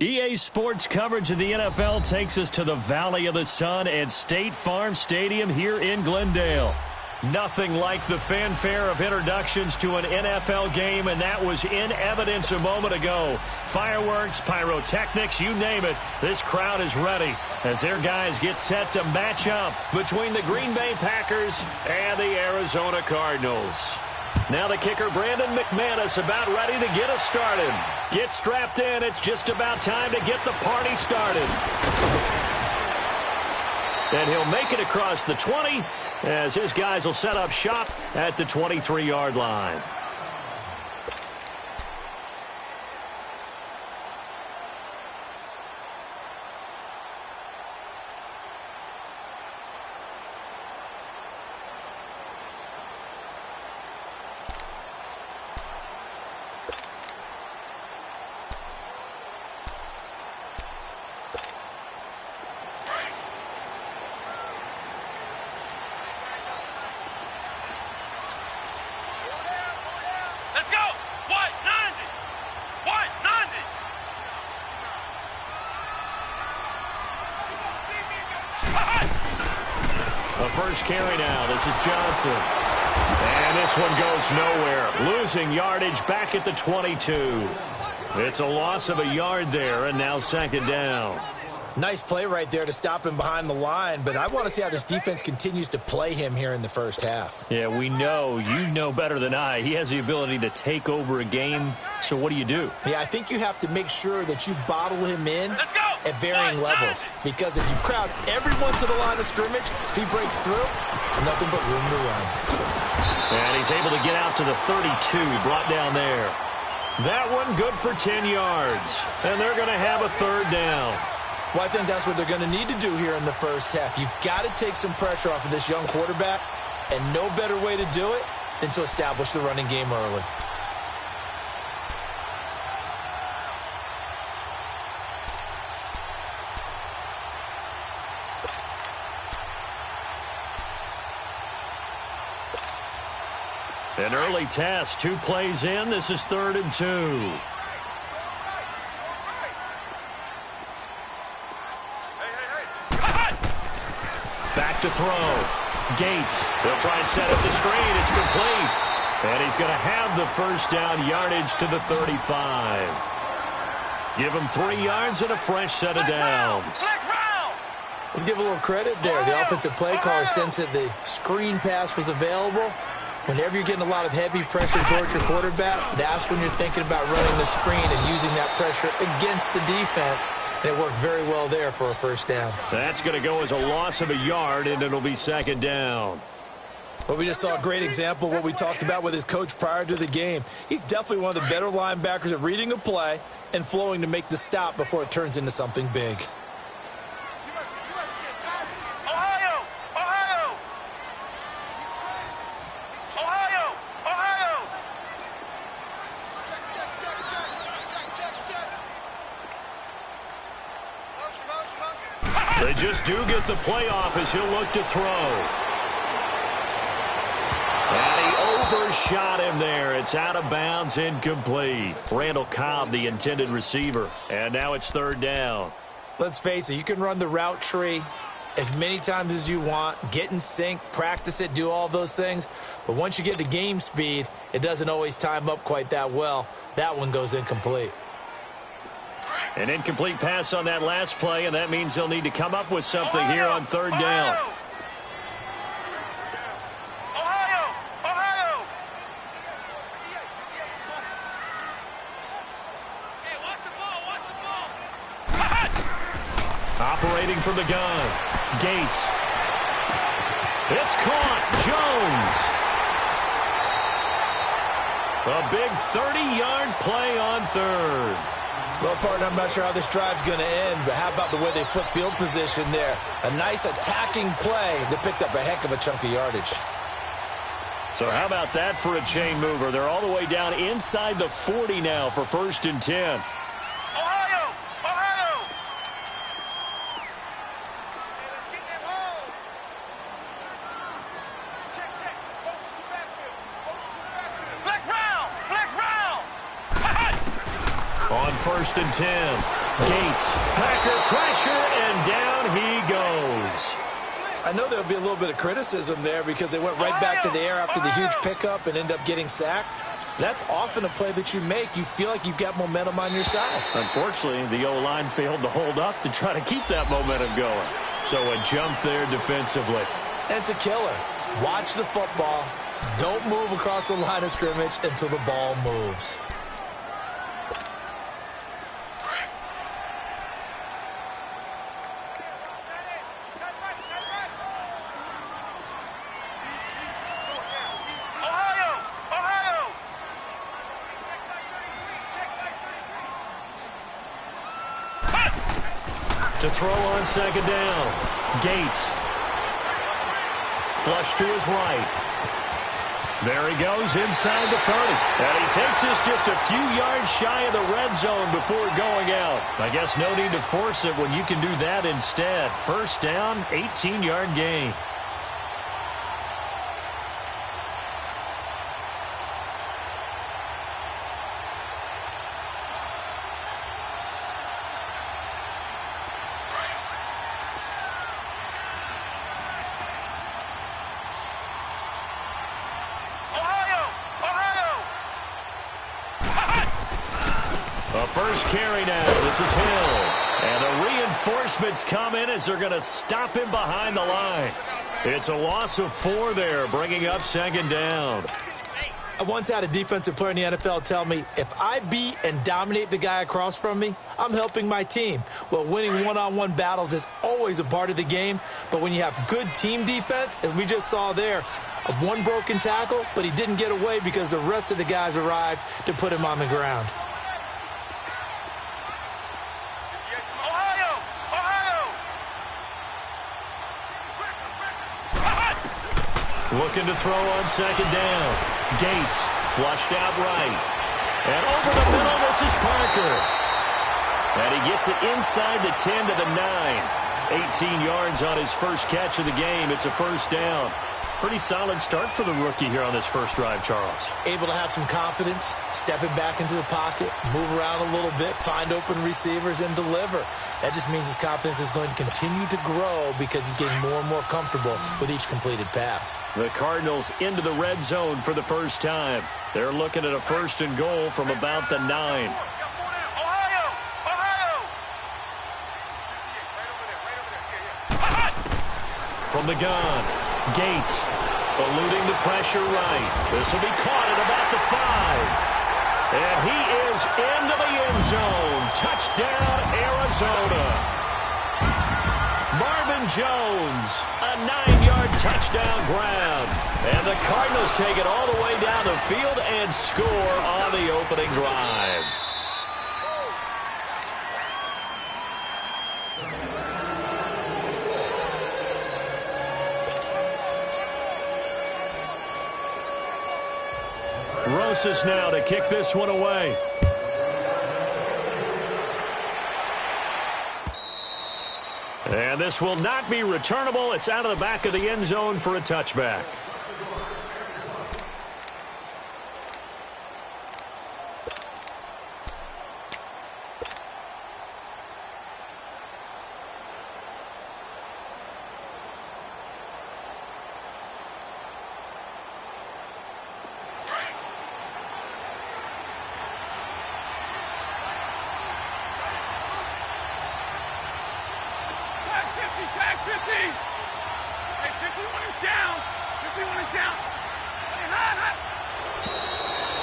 EA Sports coverage of the NFL takes us to the Valley of the Sun at State Farm Stadium here in Glendale. Nothing like the fanfare of introductions to an NFL game, and that was in evidence a moment ago. Fireworks, pyrotechnics, you name it, this crowd is ready as their guys get set to match up between the Green Bay Packers and the Arizona Cardinals. Now the kicker, Brandon McManus, about ready to get us started. Get strapped in. It's just about time to get the party started. And he'll make it across the 20 as his guys will set up shop at the 23-yard line. First carry now. This is Johnson. And this one goes nowhere. Losing yardage back at the 22. It's a loss of a yard there, and now second down. Nice play right there to stop him behind the line, but I want to see how this defense continues to play him here in the first half. Yeah, we know. You know better than I. He has the ability to take over a game, so what do you do? Yeah, I think you have to make sure that you bottle him in at varying levels, because if you crowd everyone to the line of scrimmage, if he breaks through, there's nothing but room to run. And he's able to get out to the 32, brought down there. That one good for 10 yards, and they're going to have a third down. Well, I think that's what they're going to need to do here in the first half. You've got to take some pressure off of this young quarterback, and no better way to do it than to establish the running game early. An early test, 2 plays in. This is 3rd and 2. Back to throw. Gates. They'll try and set up the screen. It's complete. And he's going to have the first down, yardage to the 35. Give him 3 yards and a fresh set of downs. Let's give a little credit there. The offensive play caller sensed that the screen pass was available. Whenever you're getting a lot of heavy pressure towards your quarterback, that's when you're thinking about running the screen and using that pressure against the defense. And it worked very well there for a first down. That's going to go as a loss of a yard, and it'll be second down. Well, we just saw a great example of what we talked about with his coach prior to the game. He's definitely one of the better linebackers at reading a play and flowing to make the stop before it turns into something big. They just do get the playoff as he'll look to throw. And he overshot him there. It's out of bounds, incomplete. Randall Cobb, the intended receiver. And now it's 3rd down. Let's face it, you can run the route tree as many times as you want, get in sync, practice it, do all those things. But once you get to game speed, it doesn't always time up quite that well. That one goes incomplete. An incomplete pass on that last play, and that means they'll need to come up with something here on 3rd down. Operating from the gun. Gates. It's caught. Jones. A big 30-yard play on 3rd. Well, partner, I'm not sure how this drive's going to end, but how about the way they flip field position there? A nice attacking play that picked up a heck of a chunk of yardage. So how about that for a chain mover? They're all the way down inside the 40 now for 1st and 10. On 1st and 10. Gates, Packer pressure, and down he goes. I know there'll be a little bit of criticism there because they went right back to the air after the huge pickup and ended up getting sacked. That's often a play that you make. You feel like you've got momentum on your side. Unfortunately, the O-line failed to hold up to try to keep that momentum going. So a jump there defensively. And it's a killer. Watch the football. Don't move across the line of scrimmage until the ball moves. To throw on second down. Gates. Flush to his right. There he goes inside the 30. And he takes this just a few yards shy of the red zone before going out. I guess no need to force it when you can do that instead. First down, 18-yard gain. First carry now. This is Hill. And the reinforcements come in as they're going to stop him behind the line. It's a loss of 4 there, bringing up second down. I once had a defensive player in the NFL tell me, if I beat and dominate the guy across from me, I'm helping my team. Well, winning one-on-one battles is always a part of the game, but when you have good team defense, as we just saw there, one broken tackle, but he didn't get away because the rest of the guys arrived to put him on the ground. Looking to throw on second down. Gates flushed out right. And over the middle, this is Parker. And he gets it inside the 10 to the 9. 18 yards on his first catch of the game. It's a first down. Pretty solid start for the rookie here on this first drive, Charles. Able to have some confidence, stepping back into the pocket, move around a little bit, find open receivers, and deliver. That just means his confidence is going to continue to grow because he's getting more and more comfortable with each completed pass. The Cardinals into the red zone for the first time. They're looking at a first and goal from about the 9. From the gun, Gates eluding the pressure right. This will be caught at about the 5. And he is into the end zone. Touchdown, Arizona. Marvin Jones, a 9-yard touchdown grab. And the Cardinals take it all the way down the field and score on the opening drive. Rosas now to kick this one away. And this will not be returnable. It's out of the back of the end zone for a touchback.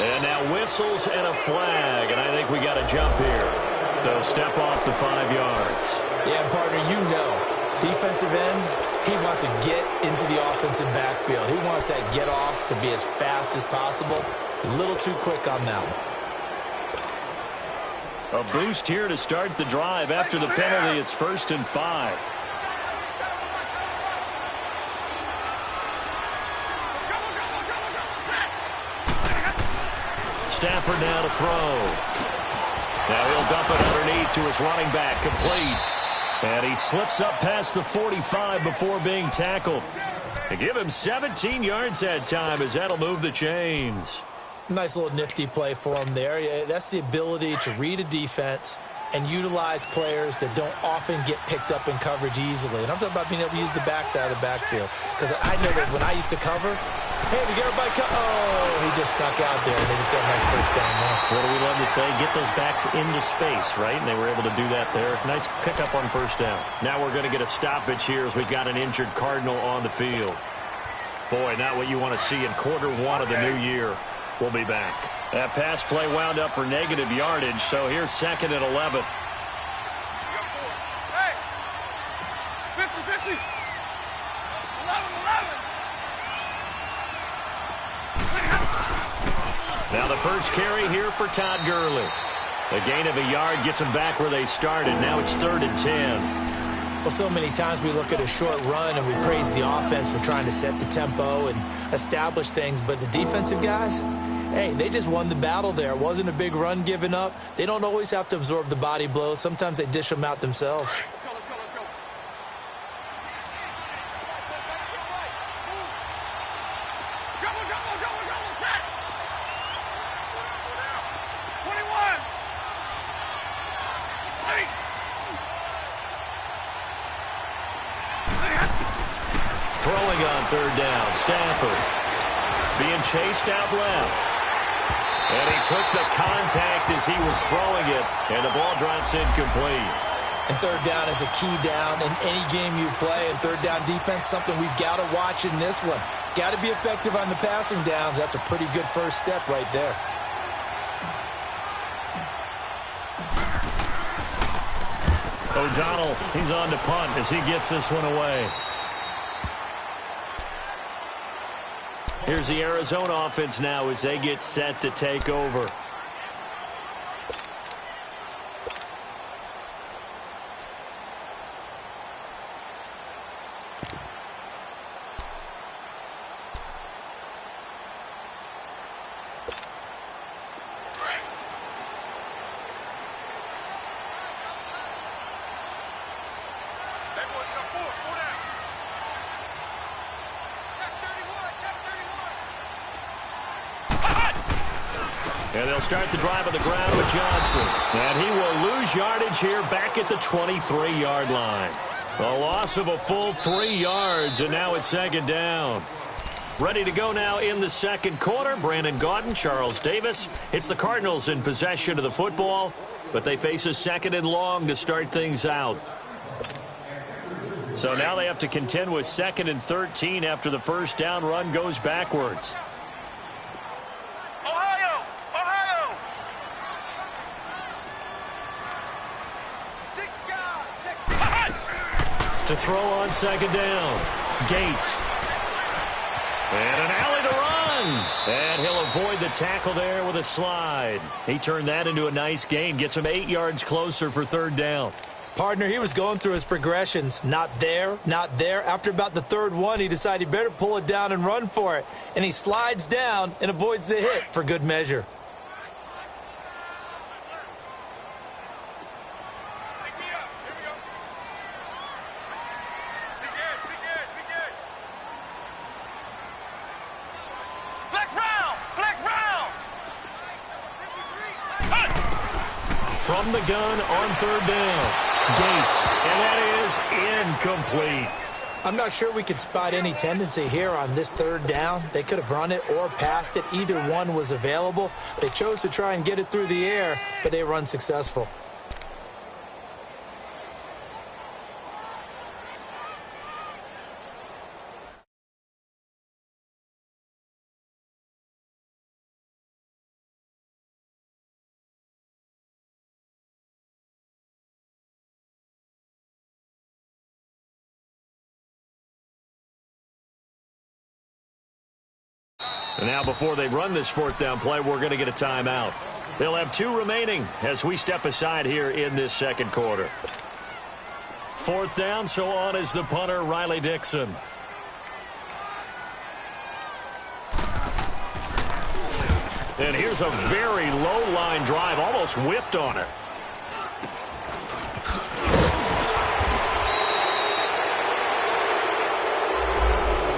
And now whistles and a flag, and I think we got a jump here. They'll step off the 5 yards. Yeah, partner, you know, defensive end, he wants to get into the offensive backfield. He wants that get off to be as fast as possible. A little too quick on that one. A boost here to start the drive. After the penalty, it's 1st and 5. Stafford now to throw. Now he'll dump it underneath to his running back, complete. And he slips up past the 45 before being tackled. They give him 17 yards that time as that'll move the chains. Nice little nifty play for him there. Yeah, that's the ability to read a defense, and utilize players that don't often get picked up in coverage easily. And I'm talking about being able to use the backside of the backfield. Because I know that when I used to cover, hey, we got everybody oh, he just snuck out there, and they just got a nice first down there. What do we love to say? Get those backs into space, right? And they were able to do that there. Nice pickup on first down. Now we're going to get a stoppage here as we've got an injured Cardinal on the field. Boy, not what you want to see in quarter one of the new year. We'll be back. That pass play wound up for negative yardage, so here's 2nd and 11. Hey! 50-50! 11-11! Now the first carry here for Todd Gurley. A gain of a yard gets them back where they started. Now it's 3rd and 10. Well, so many times we look at a short run and we praise the offense for trying to set the tempo and establish things, but the defensive guys, hey, they just won the battle there. It wasn't a big run given up. They don't always have to absorb the body blows. Sometimes they dish them out themselves. Throwing on 3rd down, Stafford being chased out left. And he took the contact as he was throwing it, and the ball drops incomplete. And 3rd down is a key down in any game you play. And 3rd down defense, something we've got to watch in this one. Got to be effective on the passing downs. That's a pretty good first step right there. O'Donnell, he's on to punt as he gets this one away. Here's the Arizona offense now as they get set to take over. And they'll start the drive on the ground with Johnson. And he will lose yardage here back at the 23-yard line. A loss of a full 3 yards, and now it's 2nd down. Ready to go now in the 2nd quarter. Brandon Gaudin, Charles Davis. It's the Cardinals in possession of the football, but they face a 2nd and long to start things out. So now they have to contend with 2nd and 13 after the first down run goes backwards. To throw on 2nd down. Gates. And an alley to run. And he'll avoid the tackle there with a slide. He turned that into a nice gain. Gets him 8 yards closer for 3rd down. Partner, he was going through his progressions. Not there, not there. After about the 3rd one, he decided he better pull it down and run for it. And he slides down and avoids the hit for good measure. From the gun on 3rd down. Gates. And that is incomplete. I'm not sure we could spot any tendency here on this 3rd down. They could have run it or passed it. Either one was available. They chose to try and get it through the air, but they were unsuccessful. And now before they run this 4th down play, we're going to get a timeout. They'll have 2 remaining as we step aside here in this 2nd quarter. 4th down, so on is the punter, Riley Dixon. And here's a very low line drive, almost whiffed on it.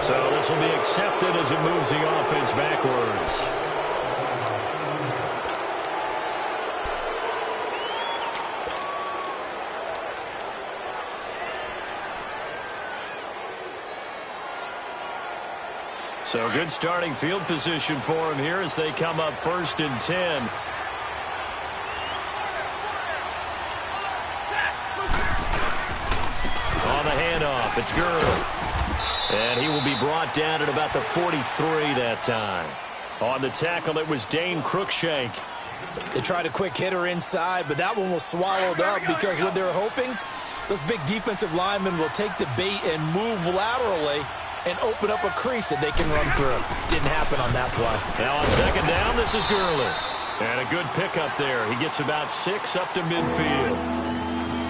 So this will be accepted as it moves the offense backwards. So good starting field position for him here as they come up 1st and 10. On the handoff, it's Gurley. And he will be brought down at about the 43 that time. On the tackle, it was Dane Cruikshank. They tried a quick hitter inside, but that one was swallowed up because what they're hoping, those big defensive linemen will take the bait and move laterally and open up a crease that they can run through. Didn't happen on that play. Now on 2nd down, this is Gurley. And a good pickup there. He gets about 6 up to midfield.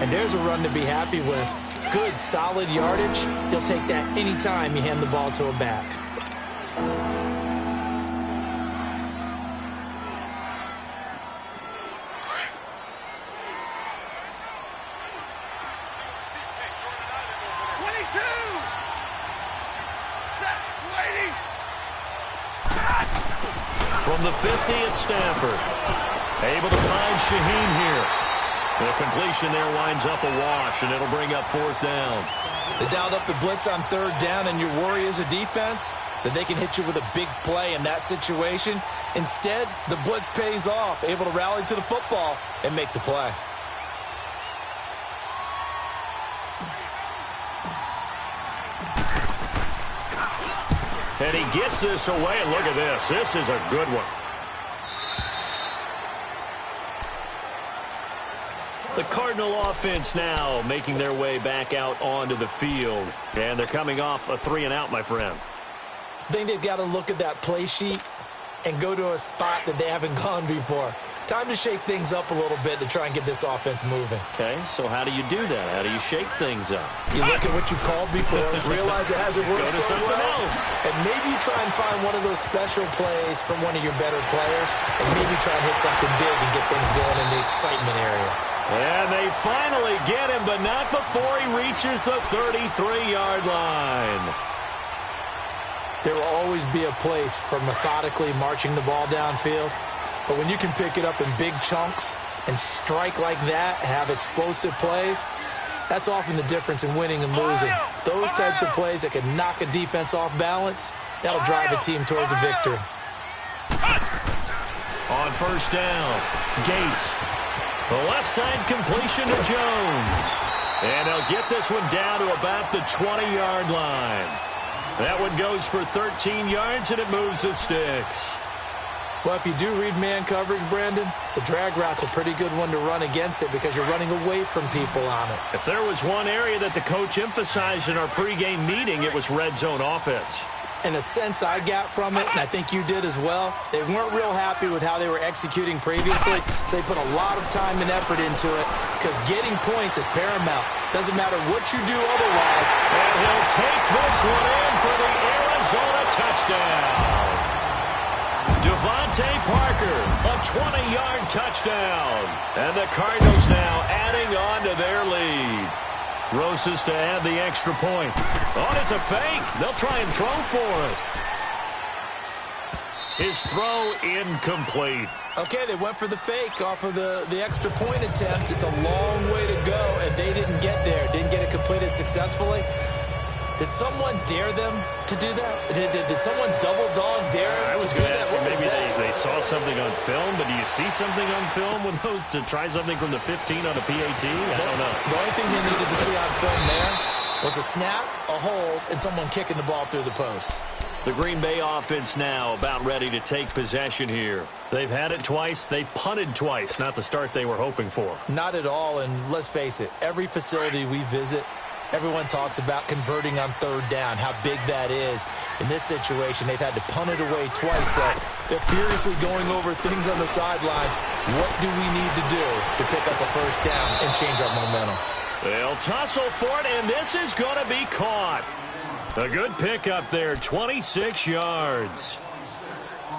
And there's a run to be happy with. Good, solid yardage. He'll take that anytime you hand the ball to a back. From the 50 at Stanford. Able to find Shaheen here. The completion there winds up a wash, and it'll bring up 4th down. They dialed up the blitz on 3rd down, and your worry as a defense that they can hit you with a big play in that situation. Instead, the blitz pays off, able to rally to the football and make the play. And he gets this away, and look at this. This is a good one. The Cardinal offense now making their way back out onto the field. And they're coming off a 3-and-out, my friend. I think they've got to look at that play sheet and go to a spot that they haven't gone before. Time to shake things up a little bit to try and get this offense moving. Okay, so how do you do that? How do you shake things up? You look at what you've called before, realize it hasn't worked Go to so something well, else. and maybe you try and find one of those special plays from one of your better players, and maybe try and hit something big and get things going in the excitement area. And they finally get him, but not before he reaches the 33-yard line. There will always be a place for methodically marching the ball downfield. But when you can pick it up in big chunks and strike like that, have explosive plays, that's often the difference in winning and losing. Those types of plays that can knock a defense off balance, that'll drive a team towards a victory. On 1st down, Gates. The left side completion to Jones. And they'll get this one down to about the 20-yard line. That one goes for 13 yards, and it moves the sticks. Well, if you do read man coverage, Brandon, the drag route's a pretty good one to run against it because you're running away from people on it. If there was one area that the coach emphasized in our pregame meeting, it was red zone offense. And the sense I got from it, and I think you did as well, they weren't real happy with how they were executing previously, so they put a lot of time and effort into it because getting points is paramount. Doesn't matter what you do otherwise. And he'll take this one in for the Arizona touchdown. Devontae Parker, a 20-yard touchdown. And the Cardinals now adding on to their lead. Rosas to add the extra point. Oh, it's a fake. They'll try and throw for it. His throw incomplete. Okay, they went for the fake off of the extra point attempt. It's a long way to go, and they didn't get there. Didn't get it completed successfully. Did someone dare them to do that? Did someone double dog dare them I was to do going to that? ask you, maybe they saw something on film, but do you see something on film with those to try something from the 15 on a PAT? I don't know. The only thing they needed to see on film there was a snap, a hold, and someone kicking the ball through the posts. The Green Bay offense now about ready to take possession here. They've had it twice. They've punted twice. Not the start they were hoping for. Not at all, and let's face it, every facility we visit, everyone talks about converting on 3rd down, how big that is. In this situation, they've had to punt it away twice, so they're furiously going over things on the sidelines. What do we need to do to pick up a 1st down and change our momentum? They'll tussle for it, and this is going to be caught. A good pickup there, 26 yards.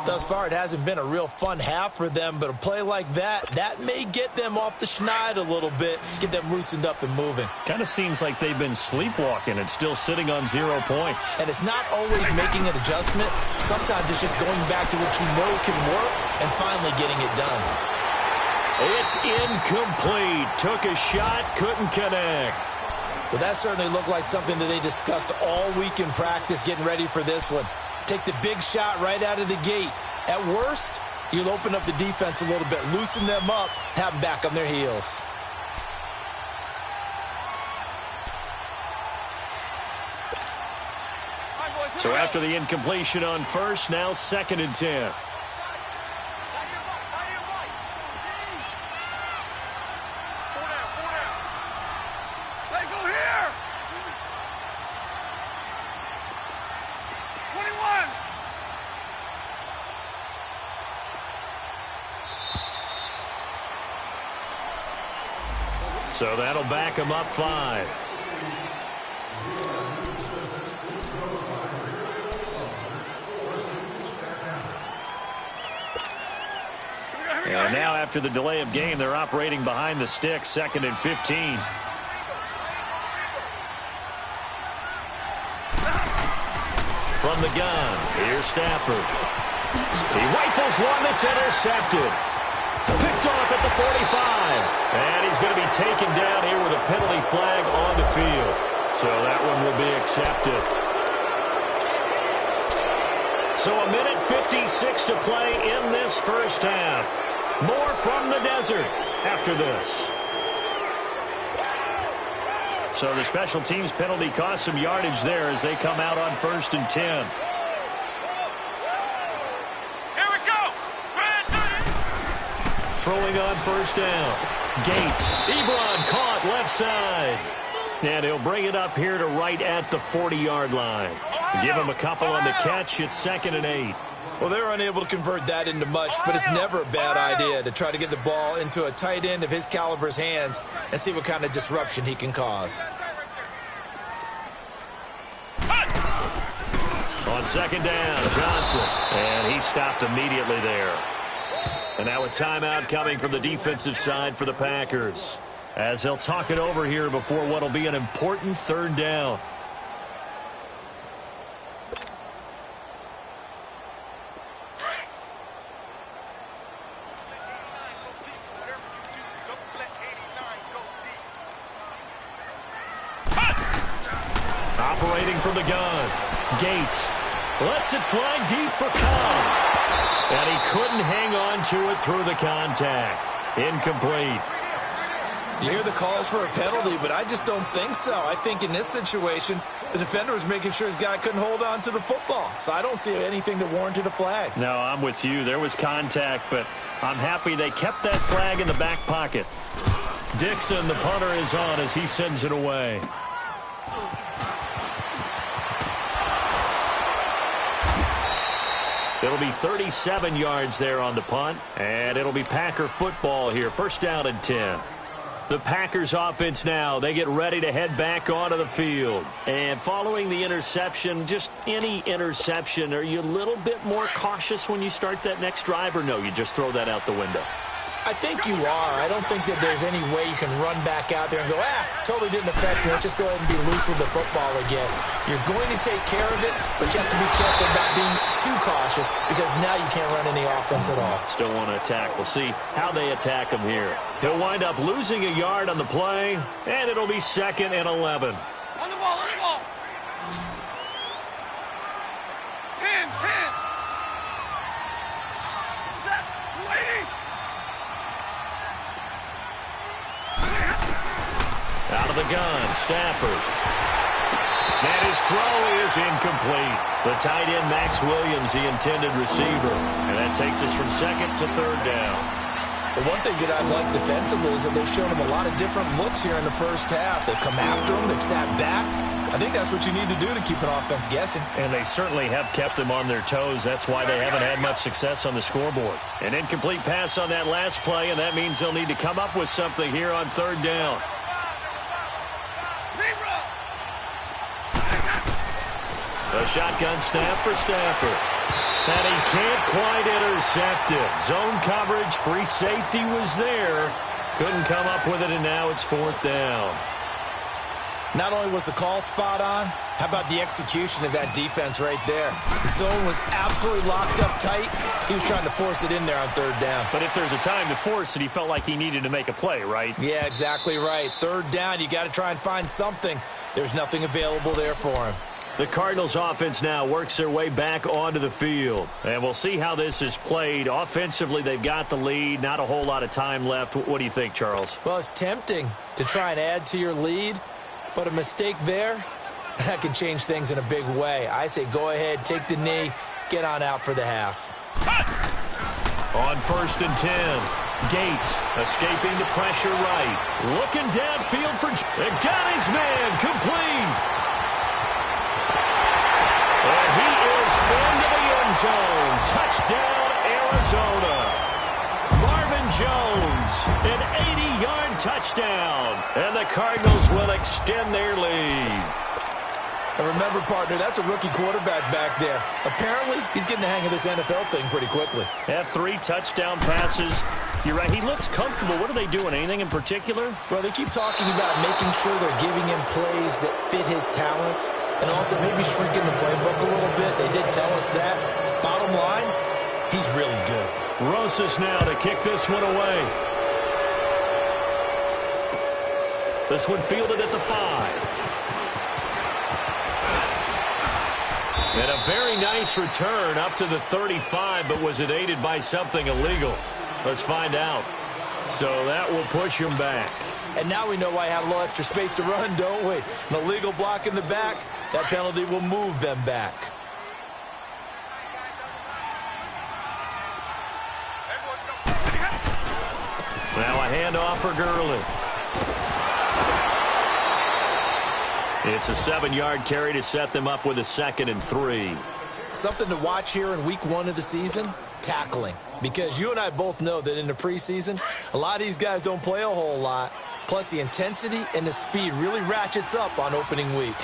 Thus far, it hasn't been a real fun half for them, but a play like that may get them off the schneid a little bit, get them loosened up and moving. Kind of seems like they've been sleepwalking and still sitting on 0 points. And it's not always making an adjustment. Sometimes it's just going back to what you know can work and finally getting it done. It's incomplete. Took a shot, couldn't connect. Well, that certainly looked like something that they discussed all week in practice getting ready for this one. Take the big shot right out of the gate. At worst, you'll open up the defense a little bit, loosen them up, have them back on their heels. So after the incompletion on first, now 2nd and 10. So that'll back him up 5. And now after the delay of game, they're operating behind the sticks, 2nd and 15. From the gun, here's Stafford. He rifles one that's intercepted. Picked off at the 45. And he's going to be taken down here with a penalty flag on the field. So that one will be accepted. So 1:56 to play in this first half. More from the desert after this. So the special teams penalty cost some yardage there as they come out on 1st and 10. Throwing on 1st down. Gates. Ebron caught left side. And he'll bring it up here to right at the 40-yard line. Give him a couple on the catch. It's 2nd and 8. Well, they were unable to convert that into much, but it's never a bad idea to try to get the ball into a tight end of his caliber's hands and see what kind of disruption he can cause. On 2nd down, Johnson. And he stopped immediately there. And now a timeout coming from the defensive side for the Packers, as they'll talk it over here before what will be an important 3rd down. Operating from the gun, Gates lets it fly deep for Cobb. And he couldn't hang on to it through the contact. Incomplete. You hear the calls for a penalty, but I just don't think so. I think in this situation, the defender was making sure his guy couldn't hold on to the football. So I don't see anything that warranted a flag. No, I'm with you. There was contact, but I'm happy they kept that flag in the back pocket. Dixon, the punter, is on as he sends it away. It'll be 37 yards there on the punt, and it'll be Packer football here. 1st down and 10. The Packers offense now, they get ready to head back onto the field. And following the interception, just any interception, are you a little bit more cautious when you start that next drive, or no, you just throw that out the window? I think you are. I don't think that there's any way you can run back out there and go, totally didn't affect me. Let's just go ahead and be loose with the football again. You're going to take care of it, but you have to be careful about being too cautious because now you can't run any offense at all. Still want to attack. We'll see how they attack him here. He'll wind up losing a yard on the play, and it'll be 2nd and 11. On the ball, on the ball. 10. Set, waiting. Out of the gun, Stafford. And his throw is incomplete. The tight end, Max Williams, the intended receiver. And that takes us from 2nd to 3rd down. The one thing that I've liked defensively is that they've shown him a lot of different looks here in the first half. They've come after him. They've sat back. I think that's what you need to do to keep an offense guessing. And they certainly have kept them on their toes. That's why they haven't had much success on the scoreboard. An incomplete pass on that last play, and that means they'll need to come up with something here on 3rd down. A shotgun snap for Stafford. And he can't quite intercept it. Zone coverage, free safety was there. Couldn't come up with it, and now it's 4th down. Not only was the call spot on, how about the execution of that defense right there? The zone was absolutely locked up tight. He was trying to force it in there on 3rd down. But if there's a time to force it, he felt like he needed to make a play, right? Yeah, exactly right. 3rd down, you got to try and find something. There's nothing available there for him. The Cardinals offense now works their way back onto the field. And we'll see how this is played. Offensively, they've got the lead. Not a whole lot of time left. What do you think, Charles? Well, it's tempting to try and add to your lead, but a mistake there, that can change things in a big way. I say go ahead, take the knee, get on out for the half. On 1st and 10, Gates escaping the pressure right. Looking downfield for... It got his man complete. And he is into the end zone. Touchdown, Arizona. Marvin Jones, an 80-yard touchdown. And the Cardinals will extend their lead. And remember, partner, that's a rookie quarterback back there. Apparently, he's getting the hang of this NFL thing pretty quickly. Had 3 touchdown passes. You're right, he looks comfortable. What are they doing? Anything in particular? Well, they keep talking about making sure they're giving him plays that fit his talents and also maybe shrinking the playbook a little bit. They did tell us that. Bottom line, he's really good. Rosas now to kick this one away. This one fielded at the 5. And a very nice return up to the 35, but was it aided by something illegal? Let's find out. So that will push him back. And now we know why I have a little extra space to run, don't we? An illegal block in the back, that penalty will move them back. Now a handoff for Gurley. It's a 7-yard carry to set them up with a 2nd and 3. Something to watch here in week 1 of the season, tackling. Because you and I both know that in the preseason, a lot of these guys don't play a whole lot. Plus, the intensity and the speed really ratchets up on opening week.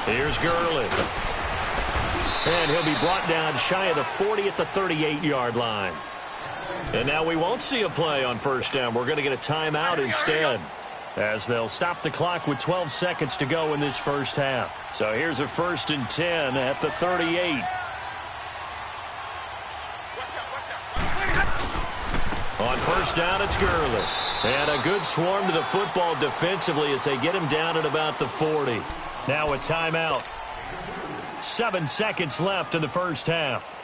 Here's Gurley. And he'll be brought down shy of the 40 at the 38-yard line. And now we won't see a play on 1st down. We're going to get a timeout instead, as they'll stop the clock with 12 seconds to go in this first half. So here's a 1st and 10 at the 38. On 1st down, it's Gurley. And a good swarm to the football defensively as they get him down at about the 40. Now a timeout. 7 seconds left in the first half.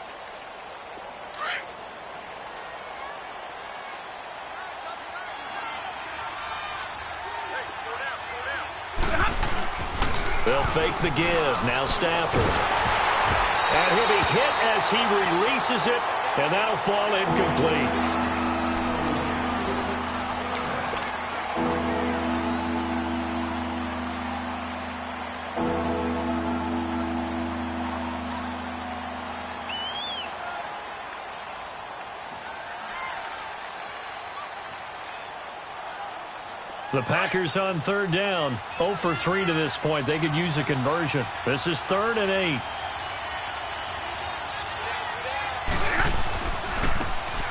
They'll fake the give. Now Stafford. And he'll be hit as he releases it, and that'll fall incomplete. The Packers on 3rd down. 0 for 3 to this point. They could use a conversion. This is 3rd and 8.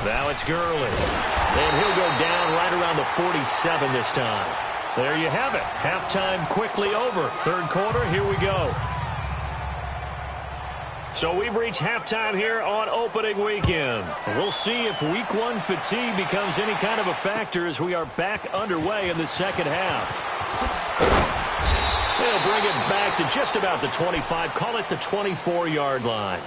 Now it's Gurley. And he'll go down right around the 47 this time. There you have it. Halftime quickly over. 3rd quarter, here we go. So we've reached halftime here on opening weekend. We'll see if week 1 fatigue becomes any kind of a factor as we are back underway in the second half. They'll bring it back to just about the 25, call it the 24-yard line.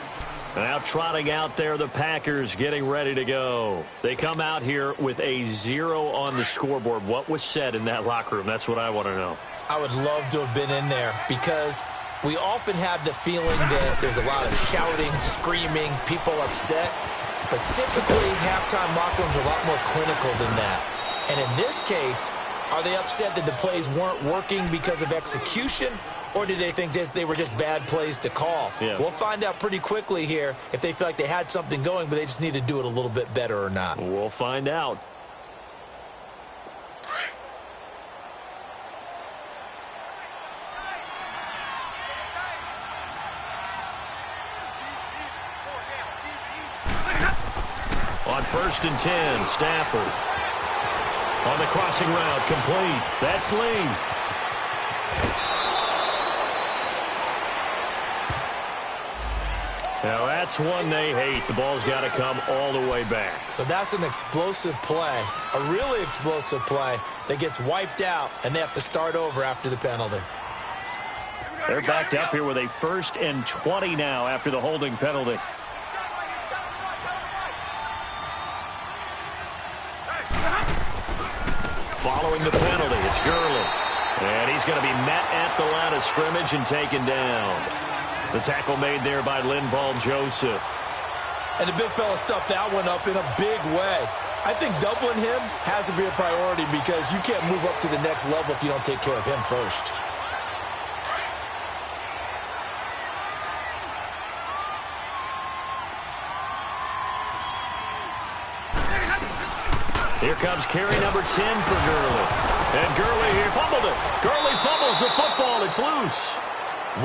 Now trotting out there, the Packers getting ready to go. They come out here with a 0 on the scoreboard. What was said in that locker room? That's what I want to know. I would love to have been in there because we often have the feeling that there's a lot of shouting, screaming, people upset. But typically, halftime locker rooms are a lot more clinical than that. And in this case, are they upset that the plays weren't working because of execution? Or did they think they were just bad plays to call? Yeah. We'll find out pretty quickly here if they feel like they had something going, but they just need to do it a little bit better or not. We'll find out. On 1st and 10, Stafford. On the crossing route, complete. That's Lee. Now that's one they hate. The ball's got to come all the way back. So that's an explosive play, a really explosive play that gets wiped out, and they have to start over after the penalty. They're backed up here with a 1st and 20 now after the holding penalty. Following the penalty, it's Gurley. And he's going to be met at the line of scrimmage and taken down. The tackle made there by Linval Joseph. And the big fella stuffed that one up in a big way. I think doubling him has to be a priority because you can't move up to the next level if you don't take care of him first. Here comes carry number 10 for Gurley. And Gurley here fumbled it. Gurley fumbles the football. It's loose.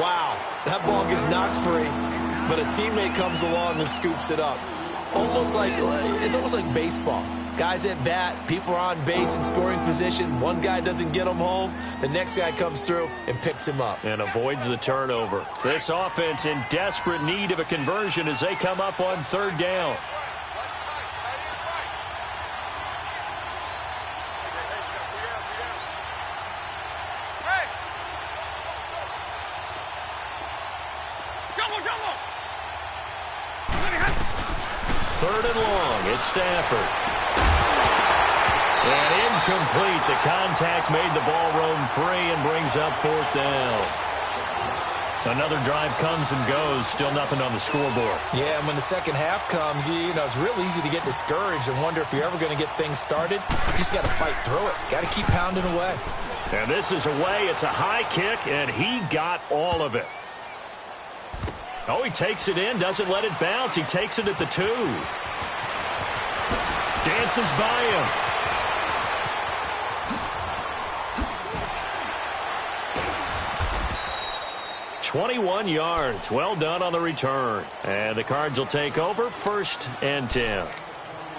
Wow, that ball gets knocked free, but a teammate comes along and scoops it up. It's almost like baseball. Guys at bat, people are on base in scoring position. One guy doesn't get him home. The next guy comes through and picks him up. And avoids the turnover. This offense in desperate need of a conversion as they come up on 3rd down. Third and long, it's Stafford. And incomplete. The contact made the ball roam free and brings up 4th down. Another drive comes and goes, still nothing on the scoreboard. Yeah, and when the second half comes, it's real easy to get discouraged and wonder if you're ever going to get things started. You just got to fight through it. Got to keep pounding away. And this is away. It's a high kick, and he got all of it. Oh, he takes it in, doesn't let it bounce. He takes it at the 2. Dances by him. "21 yards. Well done on the return. And the Cards will take over 1st and 10.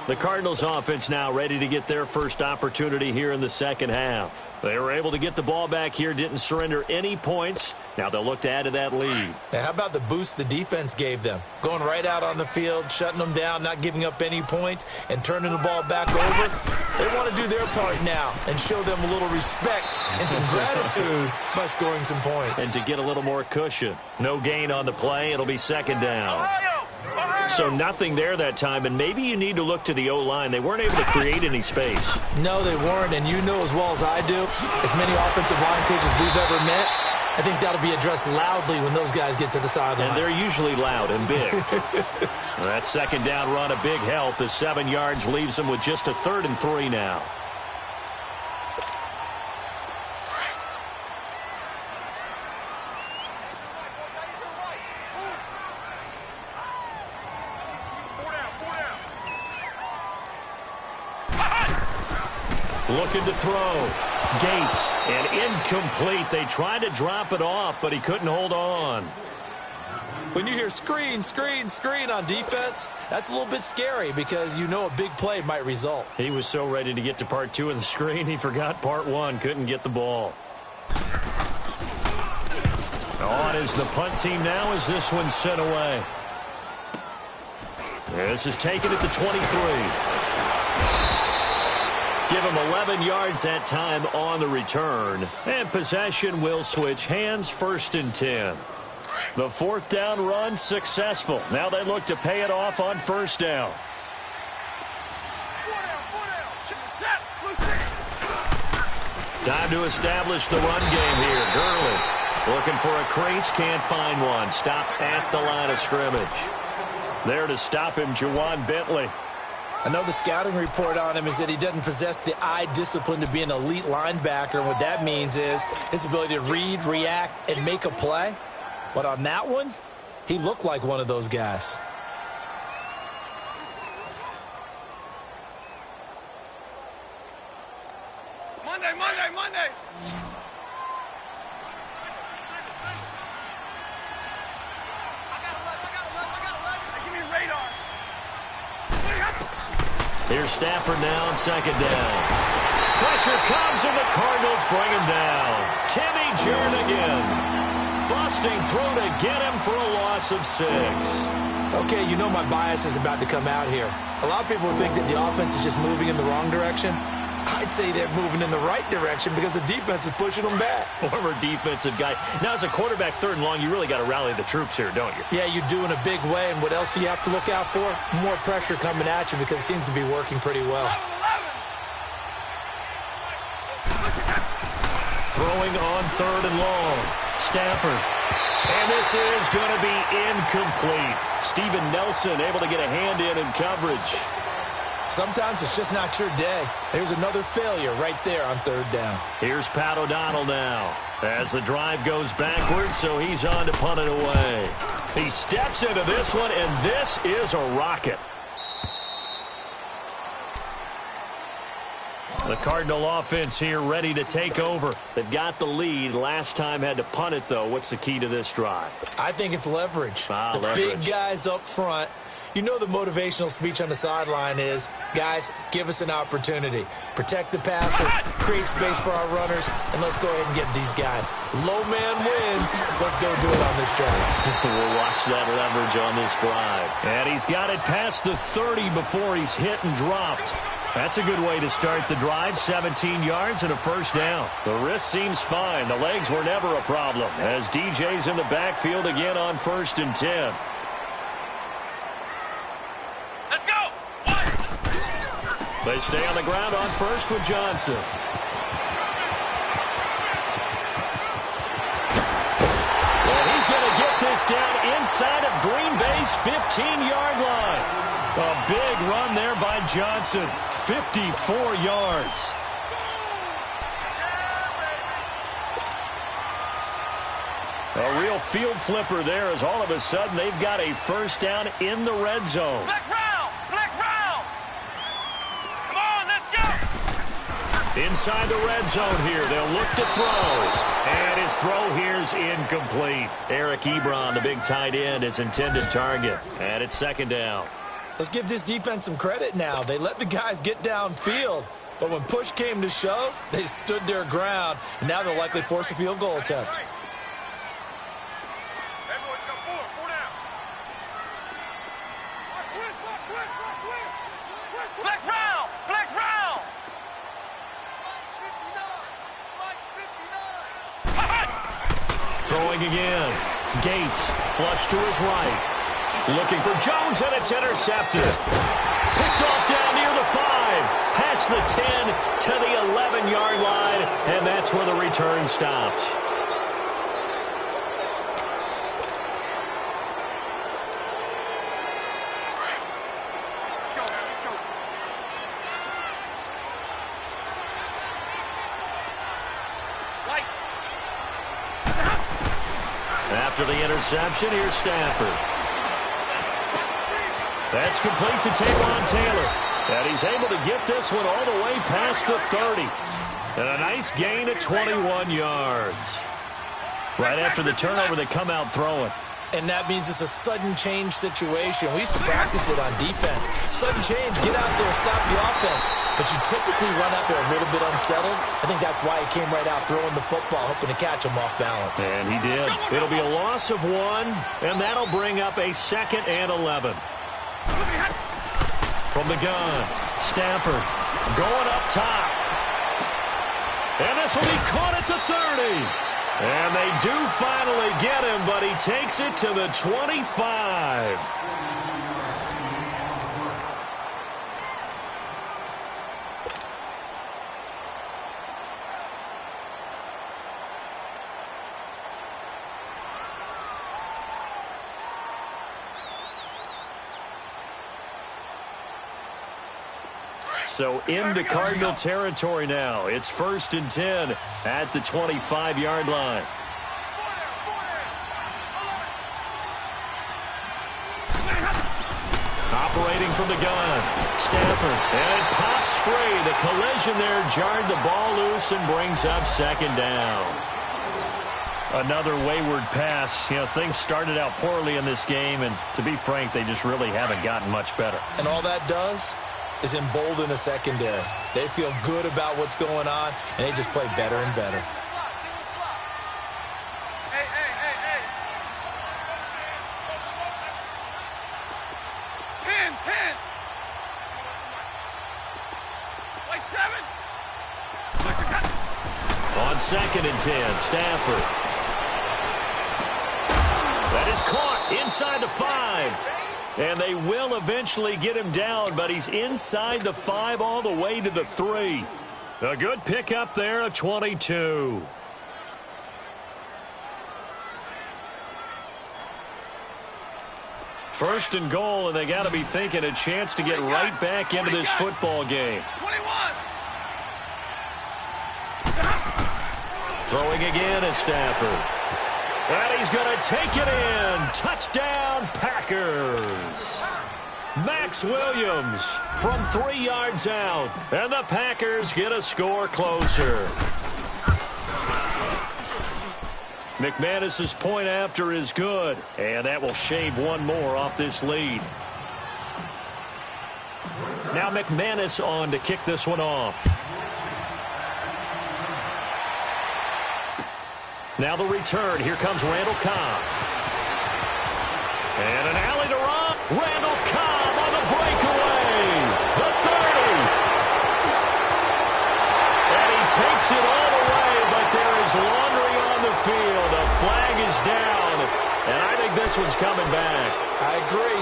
The Cardinals offense now ready to get their first opportunity here in the second half. They were able to get the ball back here, didn't surrender any points. Now they'll look to add to that lead. Now, how about the boost the defense gave them? Going right out on the field, shutting them down, not giving up any points, and turning the ball back over. They want to do their part now and show them a little respect and some gratitude by scoring some points. And to get a little more cushion. No gain on the play. It'll be 2nd down. So nothing there that time, and maybe you need to look to the O-line. They weren't able to create any space. No, they weren't, and you know as well as I do, as many offensive line coaches we've ever met, I think that'll be addressed loudly when those guys get to the sideline. And they're usually loud and big. That 2nd down run, a big help. The 7 yards leaves them with just a 3rd and 3 now. Looking to throw. Gates, and incomplete. They tried to drop it off, but he couldn't hold on. When you hear screen, screen, screen on defense, that's a little bit scary because you know a big play might result. He was so ready to get to part 2 of the screen, he forgot part 1, couldn't get the ball. On is the punt team now as this one's sent away. This is taken at the 23. Give him 11 yards that time on the return. And possession will switch hands, 1st and 10. The 4th down run successful. Now they look to pay it off on 1st down. Time to establish the run game here. Gurley looking for a crease, can't find one. Stopped at the line of scrimmage. There to stop him, Juwan Bentley. I know the scouting report on him is that he doesn't possess the eye discipline to be an elite linebacker. And what that means is his ability to read, react, and make a play. But on that one, he looked like one of those guys. Monday. Give me radar. Here's Stafford now on 2nd down. Pressure comes and the Cardinals bring him down. Timmy Jernigan busting through to get him for a loss of 6. Okay, you know my bias is about to come out here. A lot of people think that the offense is just moving in the wrong direction. I'd say they're moving in the right direction because the defense is pushing them back. Former defensive guy. Now, as a quarterback, 3rd and long, you really got to rally the troops here, don't you? Yeah, you do in a big way. And what else do you have to look out for? More pressure coming at you because it seems to be working pretty well. Throwing on 3rd and long. Stafford. And this is going to be incomplete. Steven Nelson able to get a hand in coverage. Sometimes it's just not your day. There's another failure right there on 3rd down. Here's Pat O'Donnell now as the drive goes backwards, so he's on to punt it away. He steps into this one, and this is a rocket. The Cardinal offense here ready to take over. They've got the lead. Last time had to punt it, though. What's the key to this drive? I think it's leverage. Leverage. Big guys up front. You know the motivational speech on the sideline is, guys, give us an opportunity. Protect the passer, create space for our runners, and let's go ahead and get these guys. Low man wins. Let's go do it on this drive. We'll watch that leverage on this drive. And he's got it past the 30 before he's hit and dropped. That's a good way to start the drive. 17 yards and a 1st down. The wrist seems fine. The legs were never a problem as DJ's in the backfield again on 1st and 10. They stay on the ground on 1st with Johnson. And he's going to get this down inside of Green Bay's 15-yard line. A big run there by Johnson. 54 yards. A real field flipper there as all of a sudden they've got a 1st down in the red zone. Inside the red zone here. They'll look to throw. And his throw here's incomplete. Eric Ebron, the big tight end, his intended target. And it's 2nd down. Let's give this defense some credit now. They let the guys get downfield. But when push came to shove, they stood their ground. And now they'll likely force a field goal attempt. Throwing again. Gates, flush to his right. Looking for Jones, and it's intercepted. Picked off down near the 5. Past the 10 to the 11-yard line, and that's where the return stops. Let's go, man. Let's go. After the interception, here's Stafford. That's complete to Taywan Taylor. And he's able to get this one all the way past the 30. And a nice gain at 21 yards. Right after the turnover, they come out throwing. And that means it's a sudden change situation. We used to practice it on defense. Sudden change, get out there, stop the offense. But you typically run out there a little bit unsettled. I think that's why he came right out throwing the football, hoping to catch him off balance. And he did. It'll be a loss of 1, and that'll bring up a 2nd and 11. From the gun, Stafford going up top. And this will be caught at the 30. And they do finally get him, but he takes it to the 25. So into Cardinal territory now. It's 1st and 10 at the 25-yard line. Operating from the gun, Stafford, and it pops free. The collision there jarred the ball loose and brings up 2nd down. Another wayward pass. You know, things started out poorly in this game, and to be frank, they just really haven't gotten much better. And all that does is embolden a secondary. They feel good about what's going on, and they just play better and better. Hey. 10. Like 7. 2nd and 10. Stafford. That is caught inside the 5. And they will eventually get him down, but he's inside the 5 all the way to the 3. A good pickup there, a 22. First and goal, and they got to be thinking a chance to get right back into this football game. 21. Throwing again is Stafford. And he's going to take it in. Touchdown, Packers. Max Williams from 3 yards out. And the Packers get a score closer. McManus's point after is good. And that will shave one more off this lead. Now McManus on to kick this one off. Now the return. Here comes Randall Cobb. And an alley to Rob. Randall Cobb on the breakaway. The 30. And he takes it all the way, but there is laundry on the field. A flag is down, and I think this one's coming back. I agree.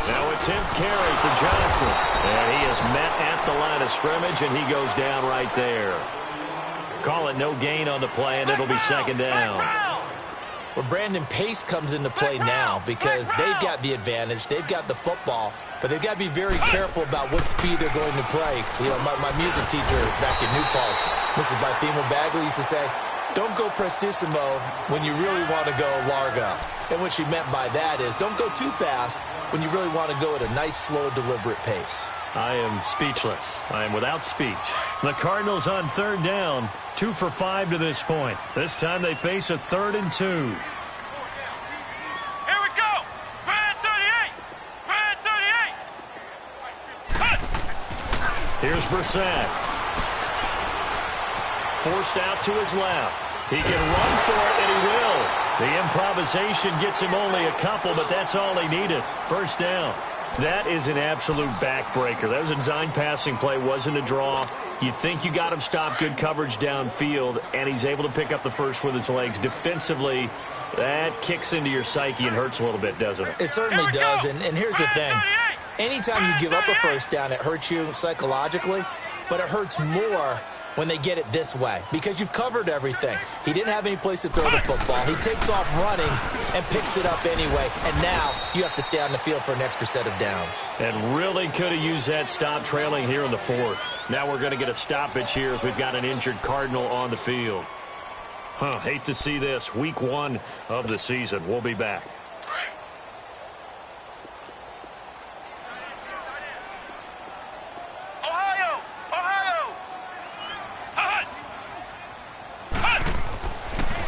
Now a 10th carry for Johnson. And he is met at the line of scrimmage, and he goes down right there. Call it no gain on the play, and it'll be 2nd down. Well, Brandon, pace comes into play now because they've got the advantage. They've got the football, but they've got to be very careful about what speed they're going to play. You know, my music teacher back in New Paltz, Mrs. Bythema Bagley, used to say, don't go prestissimo when you really want to go largo. And what she meant by that is don't go too fast when you really want to go at a nice, slow, deliberate pace. I am speechless. I am without speech. The Cardinals on 3rd down, 2 for 5 to this point. This time they face a 3rd and 2. Here we go. Brand 38. Brand 38. Cut. Here's Brissett. Forced out to his left. He can run for it, and he will. The improvisation gets him only a couple, but that's all he needed. 1st down. That is an absolute backbreaker. That was a design passing play, wasn't a draw. You think you got him stopped, good coverage downfield, and he's able to pick up the first with his legs. Defensively, that kicks into your psyche and hurts a little bit, doesn't it? It certainly does, and here's the thing. Anytime you give up a 1st down, it hurts you psychologically, but it hurts more when they get it this way because you've covered everything. He didn't have any place to throw the football. He takes off running and picks it up anyway, and now you have to stay on the field for an extra set of downs. And really could have used that stop trailing here in the 4th. Now we're going to get a stoppage here as we've got an injured Cardinal on the field. Hate to see this. Week 1 of the season. We'll be back.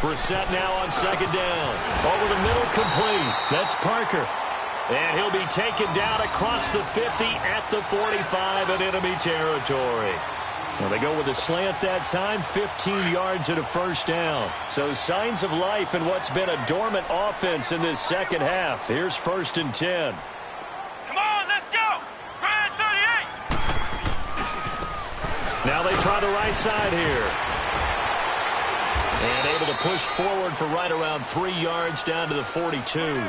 Brissett now on 2nd down. Over the middle, complete. That's Parker. And he'll be taken down across the 50 at the 45 in enemy territory. Well, they go with a slant that time, 15 yards and a 1st down. So signs of life in what's been a dormant offense in this 2nd half. Here's 1st and 10. Come on, let's go. Brand 38. Now they try the right side here. And able to push forward for right around 3 yards down to the 42.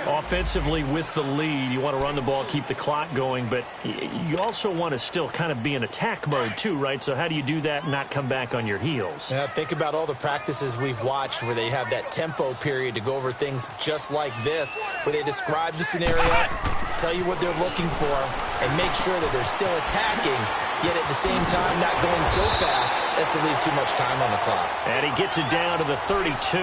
Offensively with the lead, you want to run the ball, keep the clock going, but you also want to still kind of be in attack mode too, right? So how do you do that and not come back on your heels? Yeah, think about all the practices we've watched where they have that tempo period to go over things just like this, where they describe the scenario, tell you what they're looking for, and make sure that they're still attacking, yet at the same time not going so fast as to leave too much time on the clock. And he gets it down to the 32.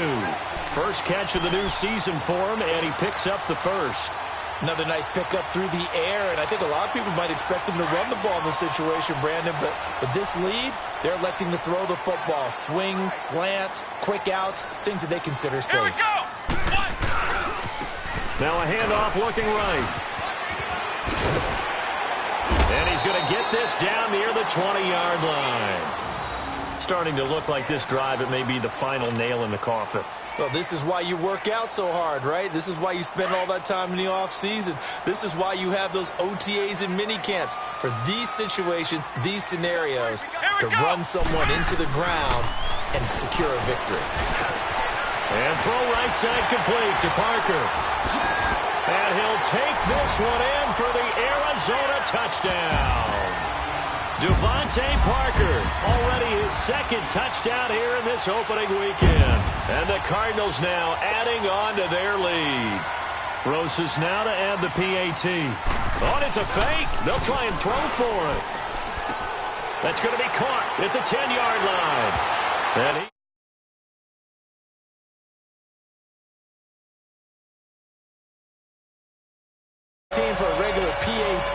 First catch of the new season for him, and he picks up the 1st. Another nice pickup through the air, and I think a lot of people might expect him to run the ball in this situation, Brandon, but with this lead, they're electing to throw the football. Swings, slants, quick outs, things that they consider safe. Here we go. Now a handoff looking right. And he's going to get this down near the 20-yard line. starting to look like this drive, it may be the final nail in the coffin. Well, this is why you work out so hard, right? This is why you spend all that time in the offseason. This is why you have those OTAs and mini camps for these situations, these scenarios, to run someone into the ground and secure a victory. And throw right side complete to Parker. And he'll take this one in for the Arizona touchdown. Devontae Parker, already his second touchdown here in this opening weekend. And the Cardinals now adding on to their lead. Rosas now to add the PAT. Oh, and it's a fake. They'll try and throw for it. That's going to be caught at the 10-yard line. And team for a regular PAT,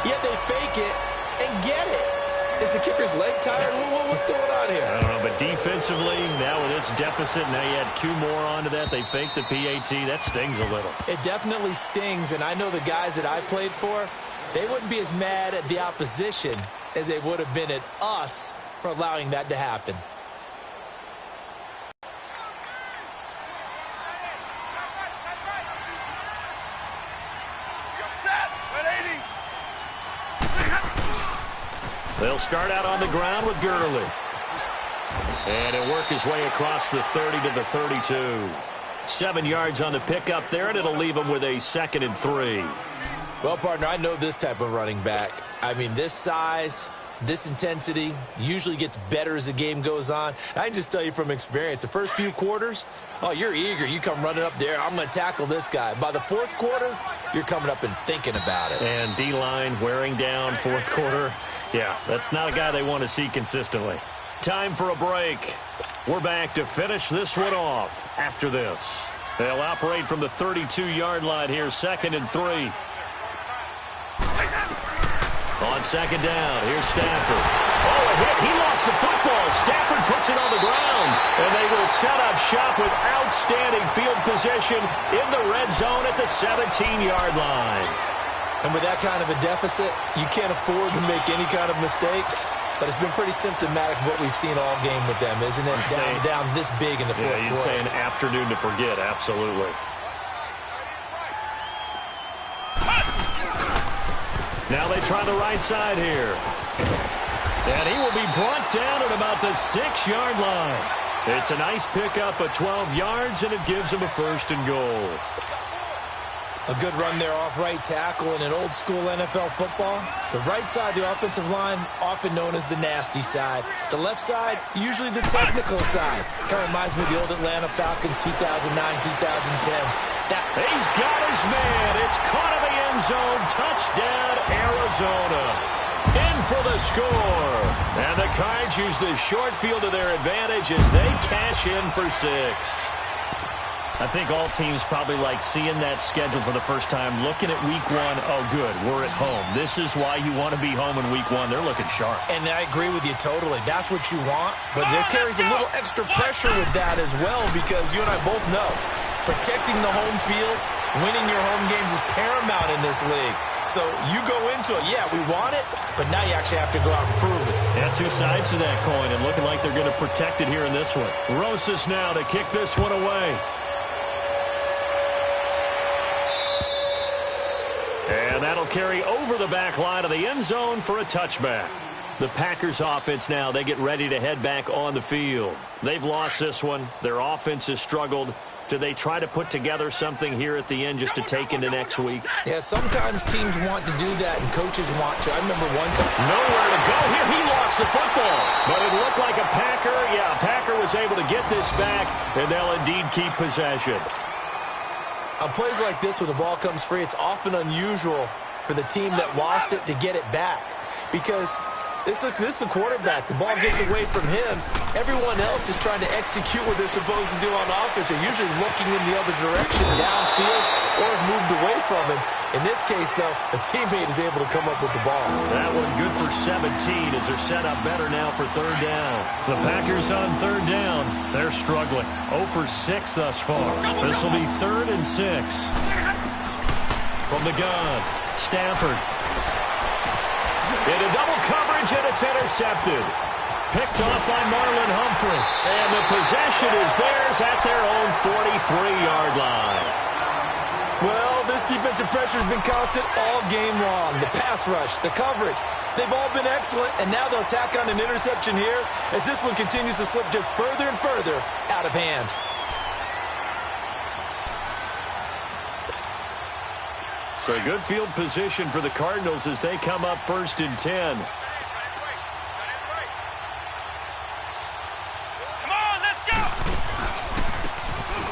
yet they fake it and get it. Is the kicker's leg tired? What's going on here? I don't know, but defensively, now with this deficit, now you add two more onto that. They faked the PAT. That stings a little. It definitely stings, and I know the guys that I played for, they wouldn't be as mad at the opposition as they would have been at us for allowing that to happen. They'll start out on the ground with Gurley. And he'll work his way across the 30 to the 32. 7 yards on the pickup there, and it'll leave him with a 2nd and 3. Well, partner, I know this type of running back. I mean, this size, this intensity usually gets better as the game goes on. I can just tell you from experience, the first few quarters, oh, you're eager. You come running up there, I'm going to tackle this guy. By the fourth quarter, you're coming up and thinking about it. And D-line wearing down fourth quarter. Yeah, that's not a guy they want to see consistently. Time for a break. We're back to finish this one off after this. They'll operate from the 32-yard line here, 2nd and 3. On 2nd down, here's Stafford. Oh, a hit. He lost the football. Stafford puts it on the ground. And they will set up shop with outstanding field position in the red zone at the 17-yard line. And with that kind of a deficit, you can't afford to make any kind of mistakes. But it's been pretty symptomatic of what we've seen all game with them, isn't it? Down this big in the fourth quarter. Yeah, you'd say an afternoon to forget, absolutely. Now they try the right side here. And he will be brought down at about the 6-yard line. It's a nice pickup of 12 yards, and it gives him a 1st and goal. A good run there off right tackle in an old-school NFL football. The right side, the offensive line, often known as the nasty side. The left side, usually the technical side. Kind of reminds me of the old Atlanta Falcons 2009-2010. He's got his man. It's caught in the end zone. Touchdown, Arizona. In for the score. And the Cards use the short field to their advantage as they cash in for 6. I think all teams probably like seeing that schedule for the first time, looking at week 1. Oh, good, we're at home. This is why you want to be home in week 1. They're looking sharp. And I agree with you totally. That's what you want. But there carries a little extra pressure with that as well, because you and I both know protecting the home field, winning your home games is paramount in this league. So you go into it, yeah, we want it, but now you actually have to go out and prove it. Yeah, two sides to that coin, and looking like they're going to protect it here in this one. Rosas now to kick this one away. And that'll carry over the back line of the end zone for a touchback. The Packers offense now, they get ready to head back on the field. They've lost this one. Their offense has struggled. Do they try to put together something here at the end just to take into next week? Yeah, sometimes teams want to do that and coaches want to. I remember one time. Nowhere to go here. He lost the football. But it looked like a Packer. Yeah, a Packer was able to get this back, and they'll indeed keep possession. On plays like this where the ball comes free, it's often unusual for the team that lost it to get it back. Because this is the quarterback. The ball gets away from him. Everyone else is trying to execute what they're supposed to do on offense. They're usually looking in the other direction, downfield, or moved away from him. In this case, though, a teammate is able to come up with the ball. That one good for 17 as they're set up better now for 3rd down. The Packers on 3rd down. They're struggling. 0 for 6 thus far. This will be 3rd and 6. From the gun, Stafford. Into double coverage, and it's intercepted. Picked off by Marlon Humphrey. And the possession is theirs at their own 43-yard line. Well, this defensive pressure has been constant all game long. The pass rush, the coverage, they've all been excellent, and now they'll tack on an interception here as this one continues to slip just further and further out of hand. So good field position for the Cardinals as they come up 1st and 10.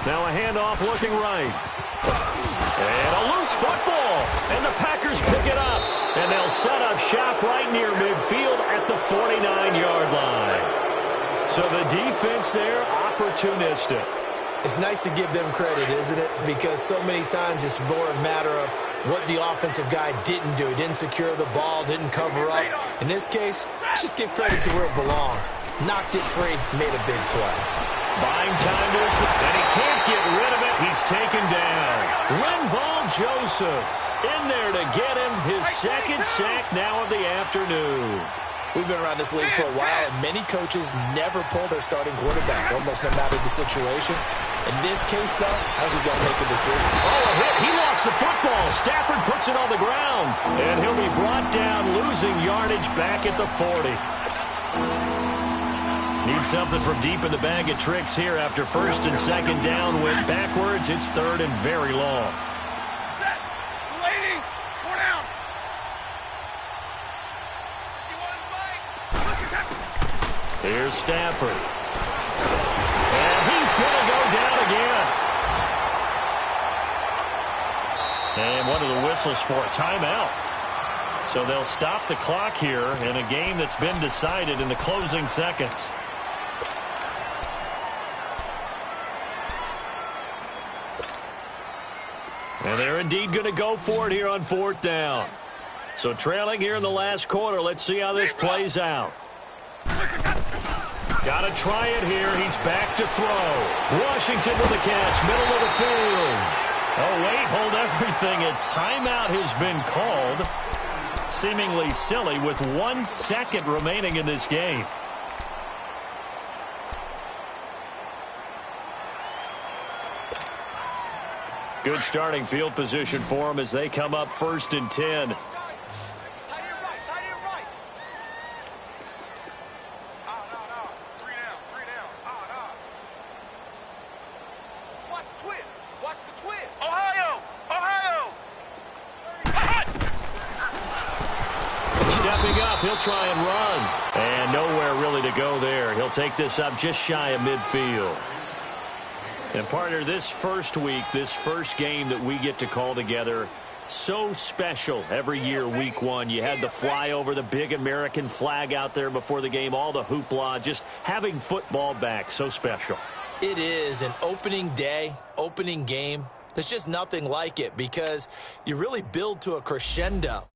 Now a handoff looking right. And a loose football. And the Packers pick it up. And they'll set up shop right near midfield at the 49-yard line. So the defense there, opportunistic. It's nice to give them credit, isn't it? Because so many times it's more a matter of what the offensive guy didn't do. He didn't secure the ball, didn't cover up. In this case, let's just give credit to where it belongs. Knocked it free, made a big play. Buying time to us, and he can't get rid of it. He's taken down. Linval Joseph in there to get him his second sack now of the afternoon. We've been around this league for a while, and many coaches never pull their starting quarterback, almost no matter the situation. In this case, though, I think he's got to make a decision. Oh, a hit. He lost the football. Stafford puts it on the ground, and he'll be brought down, losing yardage back at the 40. Need something from deep in the bag of tricks here after 1st and 2nd down. Went backwards. It's 3rd and very long. Set. Lady. 4 down. Here's Stafford. And he's going to go down again. And one of the whistles for a timeout. So they'll stop the clock here in a game that's been decided in the closing seconds. And they're indeed going to go for it here on 4th down. So trailing here in the last quarter. Let's see how this plays out. Got to try it here. He's back to throw. Washington with the catch, middle of the field. Oh, wait, hold everything. A timeout has been called. Seemingly silly with 1 second remaining in this game. Good starting field position for them as they come up 1st and 10. Stepping up, he'll try and run. And nowhere really to go there. He'll take this up just shy of midfield. And partner, this first week, this first game that we get to call together, so special every year, week 1. You had the flyover, the big American flag out there before the game, all the hoopla, just having football back, so special. It is an opening day, opening game. There's just nothing like it because you really build to a crescendo.